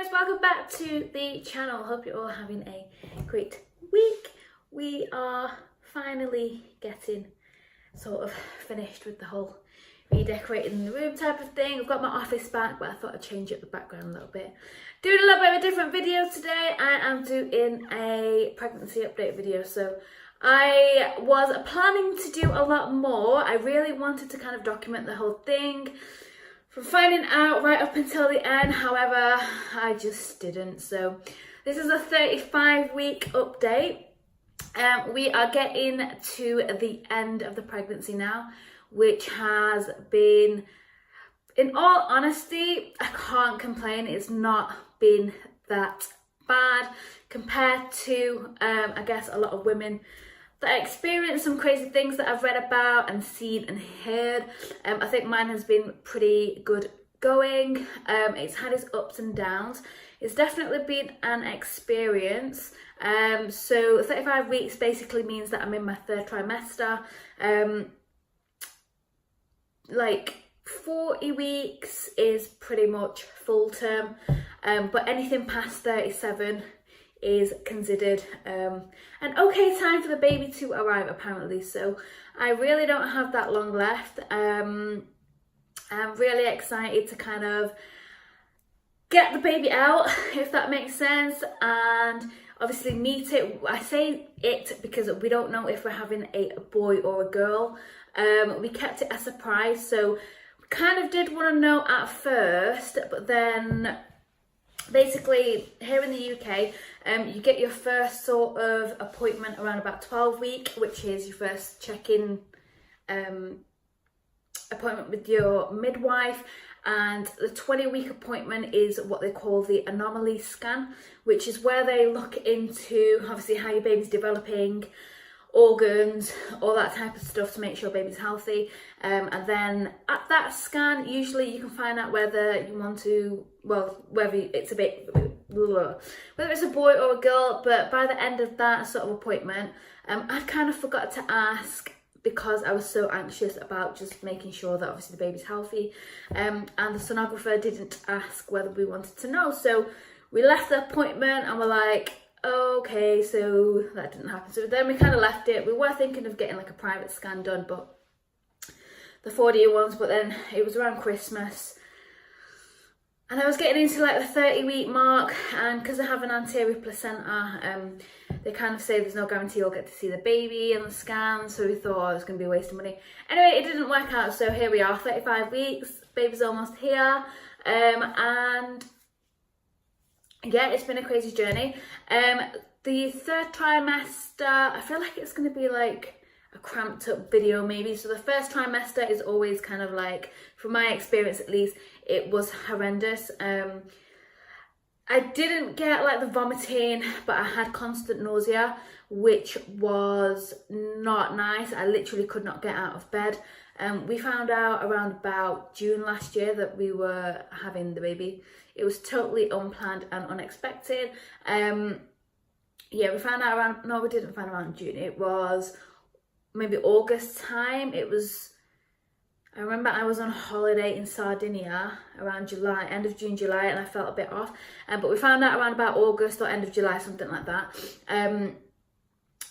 guys, welcome back to the channel. Hope you're all having a great week. We are finally getting sort of finished with the whole redecorating the room type of thing. I've got my office back, but I thought I'd change up the background a little bit. Doing a little bit of a different video today. I am doing a pregnancy update video. So I was planning to do a lot more. I really wanted to kind of document the whole thing from finding out right up until the end. However, I just didn't. So this is a 35-week update. We are getting to the end of the pregnancy now, which has been, in all honesty, I can't complain. It's not been that bad compared to, I guess, a lot of women that experienced some crazy things that I've read about and seen and heard. I think mine has been pretty good going. It's had its ups and downs. It's definitely been an experience. So 35 weeks basically means that I'm in my third trimester. Like 40 weeks is pretty much full term, but anything past 37 is considered an okay time for the baby to arrive, apparently. So I really don't have that long left. I'm really excited to kind of get the baby out, if that makes sense, and obviously meet it. I say it because we don't know if we're having a boy or a girl. We kept it a surprise, so we kind of did want to know at first, but then basically here in the UK, you get your first sort of appointment around about 12 week, which is your first check-in appointment with your midwife, and the 20-week appointment is what they call the anomaly scan, which is where they look into obviously how your baby's developing, organs, all that type of stuff to make sure baby's healthy. And then at that scan, usually you can find out whether you want to, well, whether it's a bit, whether it's a boy or a girl. But by the end of that sort of appointment, I kind of forgot to ask because I was so anxious about just making sure that obviously the baby's healthy. And the sonographer didn't ask whether we wanted to know. So we left the appointment and we're like, okay, so that didn't happen. So then we kind of left it. We were thinking of getting like a private scan done, but the 4D ones, but then it was around Christmas and I was getting into like the 30-week mark, and because I have an anterior placenta, they kind of say there's no guarantee you'll get to see the baby in the scan, so we thought it was going to be a waste of money. Anyway, it didn't work out, so here we are, 35 weeks, baby's almost here, and yeah, it's been a crazy journey. The third trimester, I feel like it's going to be like a cramped up video maybe. So the first trimester is always kind of like, from my experience at least, it was horrendous. I didn't get like the vomiting, but I had constant nausea, which was not nice. I literally could not get out of bed. We found out around about June last year that we were having the baby. It was totally unplanned and unexpected. Yeah, we found out around, no, we didn't find out around June. It was maybe August time. It was, I remember I was on holiday in Sardinia around July, end of June, July, and I felt a bit off. But we found out around about August or end of July, something like that. As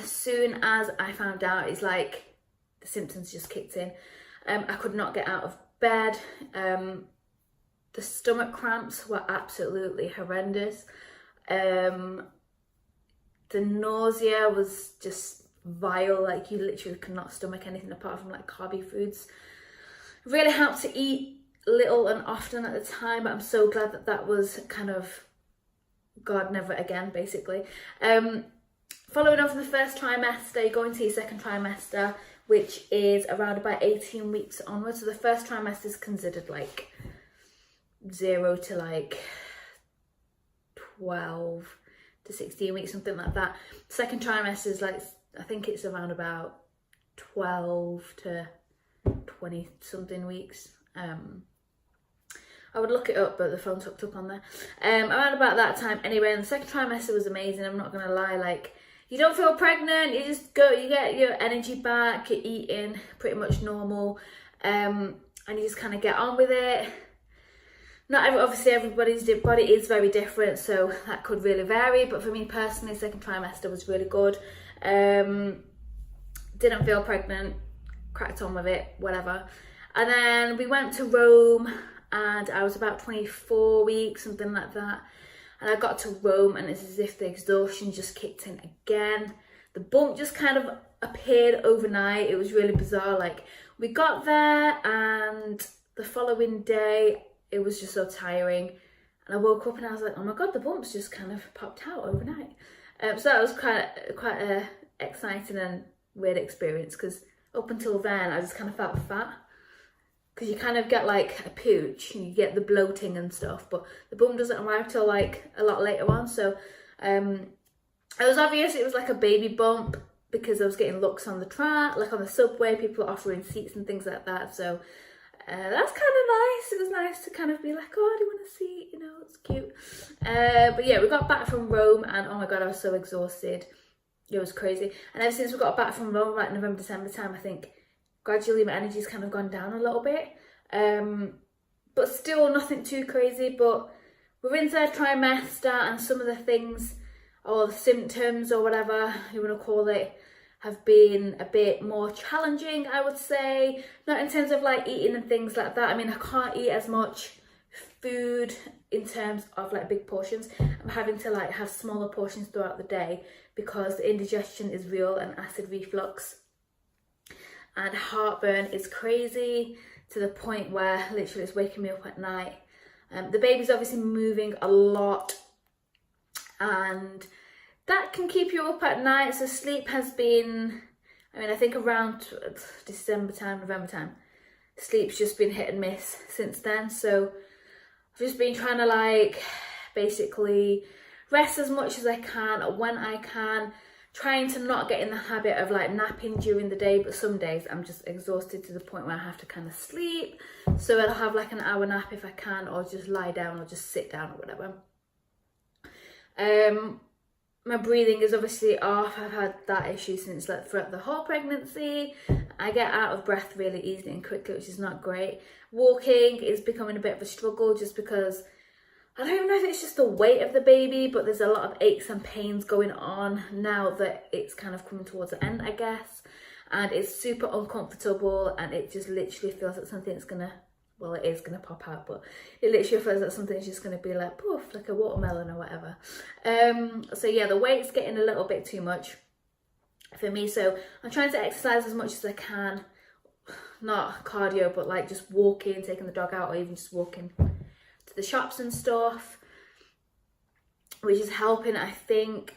soon as I found out, it's like the symptoms just kicked in. I could not get out of bed. The stomach cramps were absolutely horrendous. The nausea was just vile, like you literally could not stomach anything apart from like carby foods. Really helped to eat little and often at the time, but I'm so glad that that was kind of God, never again, basically. Following on from the first trimester, going to your second trimester, which is around about 18 weeks onwards. So the first trimester is considered like 0 to like 12 to 16 weeks, something like that. Second trimester is like, I think it's around about 12 to 20 something weeks. I would look it up, but the phone's hooked up on there. Around about that time anyway, and the second trimester was amazing, I'm not gonna lie. Like, you don't feel pregnant, you just go, you get your energy back, you're eating pretty much normal, and you just kind of get on with it. obviously everybody's body is very different, so that could really vary, but for me personally, second trimester was really good. Didn't feel pregnant, cracked on with it, whatever. And then we went to Rome, and I was about 24 weeks, something like that. And I got to Rome, and it's as if the exhaustion just kicked in again. The bump just kind of appeared overnight. It was really bizarre. Like, we got there, and the following day, it was just so tiring. And I woke up and I was like, oh my God, the bumps just kind of popped out overnight. So that was quite a exciting and weird experience, because up until then, I just kind of felt fat. Because you kind of get like a pooch and you get the bloating and stuff, but the bum doesn't arrive till like a lot later on. So it was obvious it was like a baby bump, because I was getting looks on the track, like on the subway, people offering seats and things like that. So that's kind of nice. It was nice to kind of be like, oh, do you want a seat? You know, it's cute. But yeah, we got back from Rome, and oh my God, I was so exhausted. It was crazy. And ever since we got back from Rome, like November, December time, I think gradually my energy's kind of gone down a little bit. But still nothing too crazy. But we're in third trimester, and some of the things, or the symptoms, or whatever you want to call it, have been a bit more challenging, I would say. Not in terms of like eating and things like that. I mean, I can't eat as much food in terms of like big portions. I'm having to like have smaller portions throughout the day, because the indigestion is real, and acid reflux and heartburn is crazy, to the point where literally it's waking me up at night. The baby's obviously moving a lot, and that can keep you up at night. So sleep has been, I mean, I think around December time, November time, sleep's just been hit and miss since then. So I've just been trying to like basically rest as much as I can when I can, trying to not get in the habit of like napping during the day, but some days I'm just exhausted to the point where I have to kind of sleep. So I'll have like an hour nap if I can, or just lie down, or just sit down, or whatever. My breathing is obviously off. I've had that issue since like throughout the whole pregnancy. I get out of breath really easily and quickly, which is not great. Walking is becoming a bit of a struggle, just because I don't even know if it's just the weight of the baby, but there's a lot of aches and pains going on now that it's kind of coming towards the end, I guess. And it's super uncomfortable, and it just literally feels like something's gonna, well, it is gonna pop out, but it literally feels like something's just gonna be like poof, like a watermelon or whatever. So yeah, the weight's getting a little bit too much for me. So I'm trying to exercise as much as I can, not cardio, but like just walking, taking the dog out, or even just walking to the shops and stuff, which is helping, I think.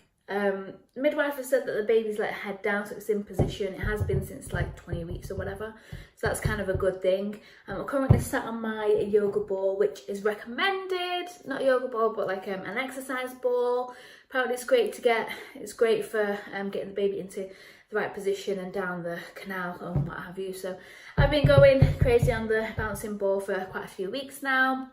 Midwife has said that the baby's like head down, so it's in position. It has been since like 20 weeks or whatever, so that's kind of a good thing. I'm currently sat on my yoga ball, which is recommended, not yoga ball, but like an exercise ball. Apparently it's great to get, it's great for getting the baby into the right position and down the canal or what have you. So I've been going crazy on the bouncing ball for quite a few weeks now.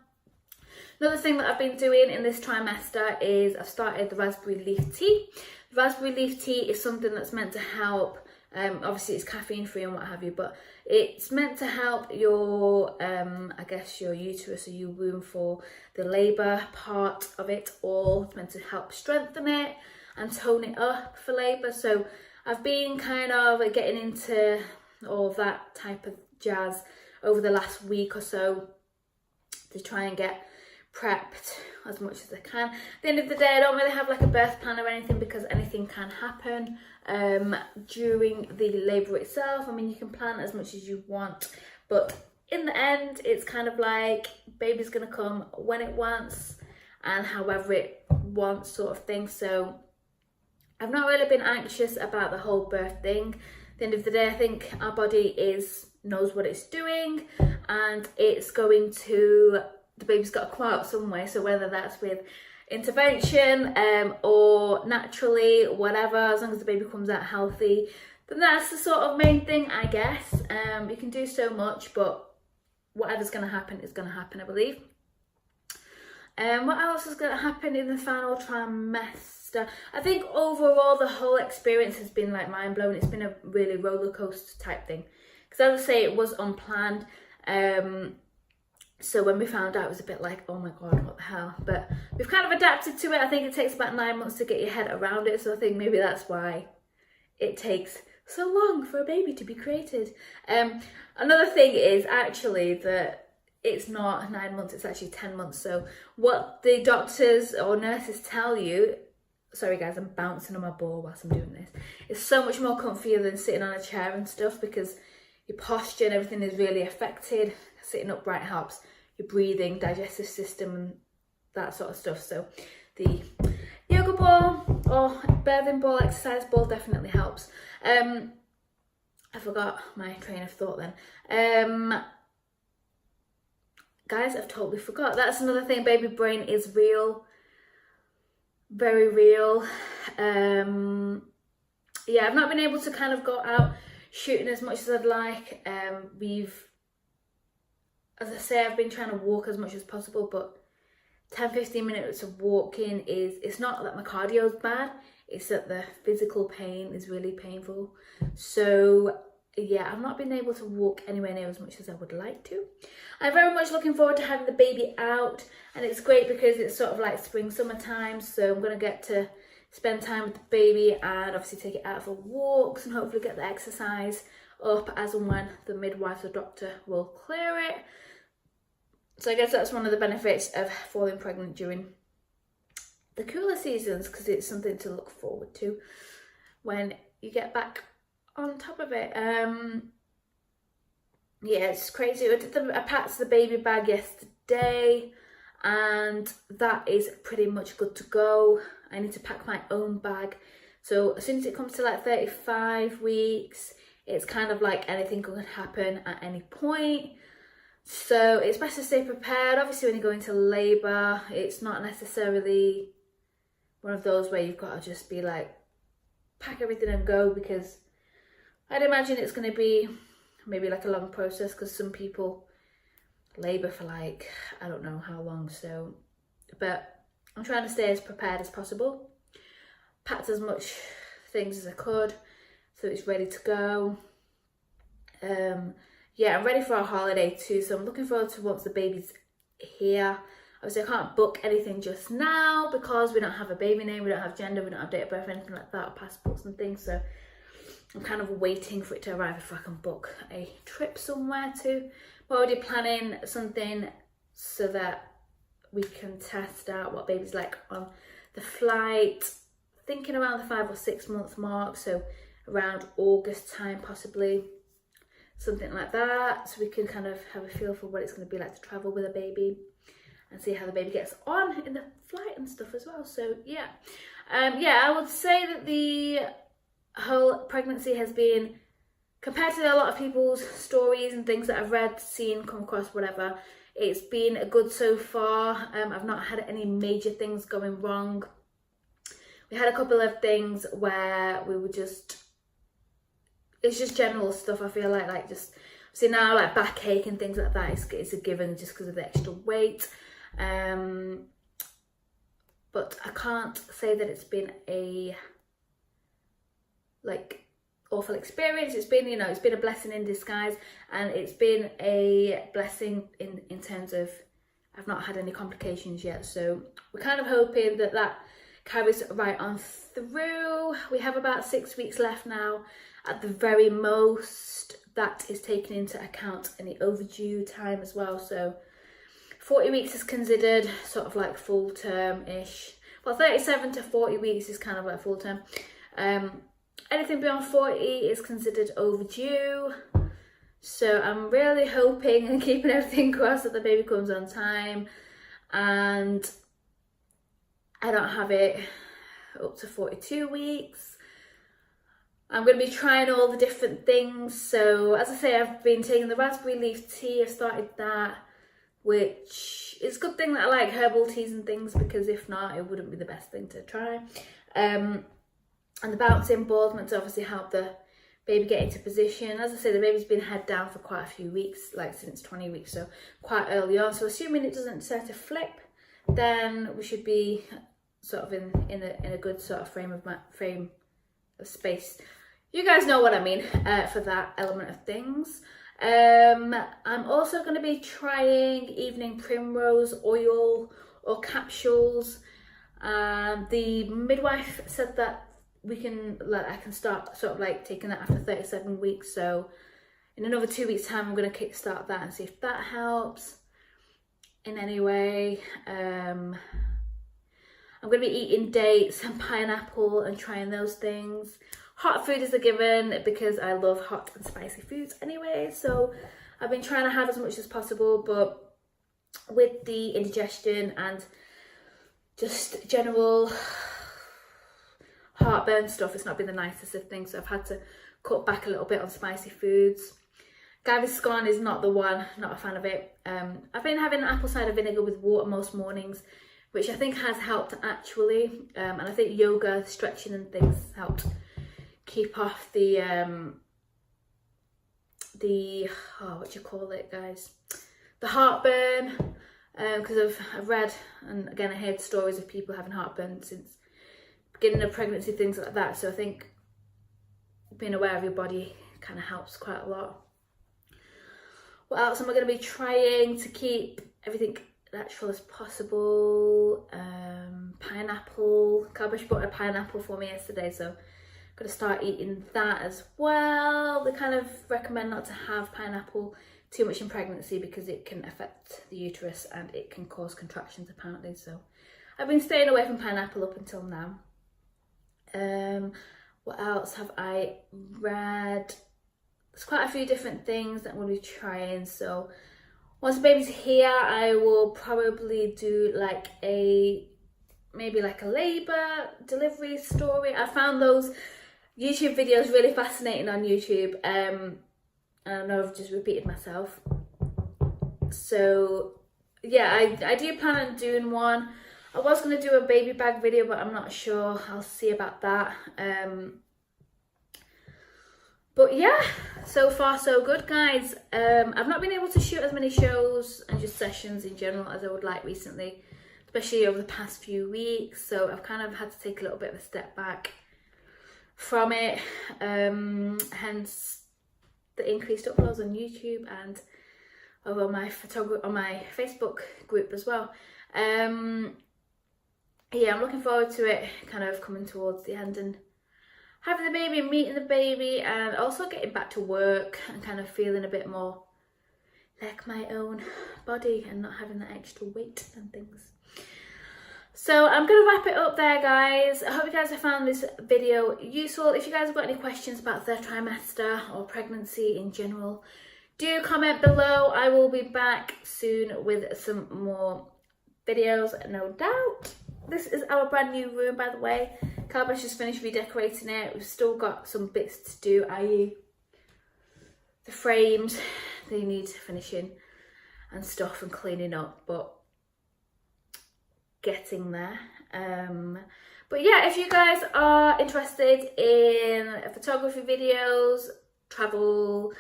Another thing that I've been doing in this trimester is I've started the raspberry leaf tea. The raspberry leaf tea is something that's meant to help, obviously it's caffeine free and what have you, but it's meant to help your, I guess your uterus or your womb for the labour part of it all. It's meant to help strengthen it and tone it up for labour. So I've been kind of getting into all that type of jazz over the last week or so to try and get prepped as much as I can. At the end of the day, I don't really have like a birth plan or anything, because anything can happen during the labour itself. I mean, you can plan as much as you want, but in the end, it's kind of like baby's gonna come when it wants and however it wants, sort of thing. So I've not really been anxious about the whole birth thing. At the end of the day, I think our body knows what it's doing, and it's going to, the baby's got to come out some way. So whether that's with intervention or naturally, whatever, as long as the baby comes out healthy, then that's the sort of main thing, I guess. You can do so much, but whatever's going to happen is going to happen, I believe. What else is going to happen in the final trimester? I think overall the whole experience has been like mind-blowing. It's been a really roller coaster type thing, because as I say, it was unplanned. So when we found out, it was a bit like, oh my God, what the hell? But we've kind of adapted to it. I think it takes about 9 months to get your head around it. So I think maybe that's why it takes so long for a baby to be created. Another thing is actually that it's not 9 months, it's actually 10 months. So what the doctors or nurses tell you, sorry guys, I'm bouncing on my ball whilst I'm doing this, it's so much more comfier than sitting on a chair and stuff, because your posture and everything is really affected. Sitting upright helps your breathing, digestive system and that sort of stuff. So the yoga ball or birthing ball, exercise ball definitely helps. I forgot my train of thought then. Guys, I've totally forgot. That's another thing, baby brain is real. Very real. Yeah, I've not been able to kind of go out shooting as much as I'd like. As I say, I've been trying to walk as much as possible, but 10-15 minutes of walking it's not that my cardio's bad, it's that the physical pain is really painful. So yeah, I've not been able to walk anywhere near as much as I would like to. I'm very much looking forward to having the baby out, and it's great because it's sort of like spring, summertime, so I'm going to get to spend time with the baby and obviously take it out for walks and hopefully get the exercise up as and when the midwife or doctor will clear it. So I guess that's one of the benefits of falling pregnant during the cooler seasons, because it's something to look forward to when you get back on top of it. Yeah, it's crazy. I packed the baby bag yesterday and that is pretty much good to go. I need to pack my own bag. So as soon as it comes to like 35 weeks, it's kind of like anything can happen at any point. So it's best to stay prepared. Obviously when you go into labour, it's not necessarily one of those where you've got to just be like, pack everything and go, because I'd imagine it's going to be maybe like a long process, because some people labour for like, I don't know how long. So, but I'm trying to stay as prepared as possible. Packed as much things as I could, so it's ready to go. Yeah, I'm ready for a holiday too, so I'm looking forward to once the baby's here. Obviously I can't book anything just now because we don't have a baby name, we don't have gender, we don't have date of birth, anything like that, or passports and things. So I'm kind of waiting for it to arrive if I can book a trip somewhere too. We're already planning something so that we can test out what baby's like on the flight. Thinking around the 5 or 6 month mark, so around August time possibly. Something like that, so we can kind of have a feel for what it's going to be like to travel with a baby and see how the baby gets on in the flight and stuff as well. So yeah, yeah, I would say that the whole pregnancy has been, compared to a lot of people's stories and things that I've read, seen, come across, whatever, it's been good so far. I've not had any major things going wrong. We had a couple of things where we were just, it's just general stuff, I feel like just, see now like backache and things like that, it's a given just because of the extra weight. But I can't say that it's been a like awful experience. It's been, you know, it's been a blessing in disguise, and it's been a blessing in terms of I've not had any complications yet. So we're kind of hoping that that carries right on through. We have about 6 weeks left now at the very most. That is taken into account any overdue time as well. So 40 weeks is considered sort of like full term-ish. Well, 37 to 40 weeks is kind of like full term. Anything beyond 40 is considered overdue. So I'm really hoping and keeping everything crossed that the baby comes on time and I don't have it up to 42 weeks. I'm going to be trying all the different things. So as I say, I've been taking the raspberry leaf tea. I've started that, which is a good thing that I like herbal teas and things, because if not, it wouldn't be the best thing to try. And the bouncing balls meant to obviously help the baby get into position. As I say, the baby's been head down for quite a few weeks, like since 20 weeks, so quite early on. So assuming it doesn't decide to flip, then we should be sort of in a good sort of frame of space. You guys know what I mean for that element of things. I'm also going to be trying evening primrose oil or capsules. The midwife said that I can start sort of like taking that after 37 weeks. So in another 2 weeks time, I'm going to kickstart that and see if that helps in any way. I'm going to be eating dates and pineapple and trying those things. Hot food is a given because I love hot and spicy foods anyway. So I've been trying to have as much as possible, but with the indigestion and just general heartburn stuff, it's not been the nicest of things. So I've had to cut back a little bit on spicy foods. Gaviscon is not the one, not a fan of it. I've been having apple cider vinegar with water most mornings, which I think has helped actually. And I think yoga, stretching and things helped keep off the what do you call it, guys? The heartburn. Because I've read, and again I heard stories of people having heartburn since beginning of pregnancy, things like that. So I think being aware of your body kind of helps quite a lot. What else am I going to be trying to keep everything natural as possible? Pineapple, Cadbury bought a pineapple for me yesterday, so I'm going to start eating that as well. They kind of recommend not to have pineapple too much in pregnancy because it can affect the uterus and it can cause contractions apparently. So I've been staying away from pineapple up until now. What else have I read? There's quite a few different things that I'm going to be trying. So once the baby's here, I will probably do like maybe like a labour delivery story. I found those YouTube videos really fascinating on YouTube. I know I've just repeated myself. So yeah, I do plan on doing one. I was going to do a baby bag video, but I'm not sure. I'll see about that. But yeah, so far so good, guys. I've not been able to shoot as many shows and just sessions in general as I would like recently, especially over the past few weeks. So I've kind of had to take a little bit of a step back from it. Hence the increased uploads on YouTube and over my Facebook group as well. Yeah, I'm looking forward to it kind of coming towards the end and having the baby and meeting the baby, and also getting back to work and kind of feeling a bit more like my own body and not having that extra weight and things. So I'm going to wrap it up there, guys. I hope you guys have found this video useful. If you guys have got any questions about third trimester or pregnancy in general, do comment below. I will be back soon with some more videos, no doubt. This is our brand new room, by the way. Calba's just finished redecorating it. We've still got some bits to do, i.e. the frames. They need finishing and stuff and cleaning up, but getting there. But yeah, if you guys are interested in photography videos, travel,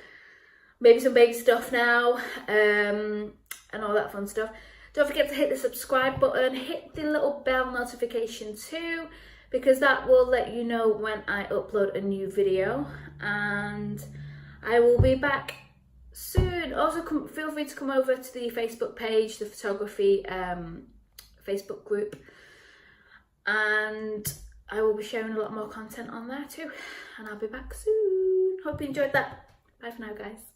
maybe some baby stuff now, and all that fun stuff, don't forget to hit the subscribe button, hit the little bell notification too, because that will let you know when I upload a new video. And I will be back soon. Also, feel free to come over to the Facebook page, the photography Facebook group, and I will be sharing a lot more content on there too. And I'll be back soon. Hope you enjoyed that. Bye for now, guys.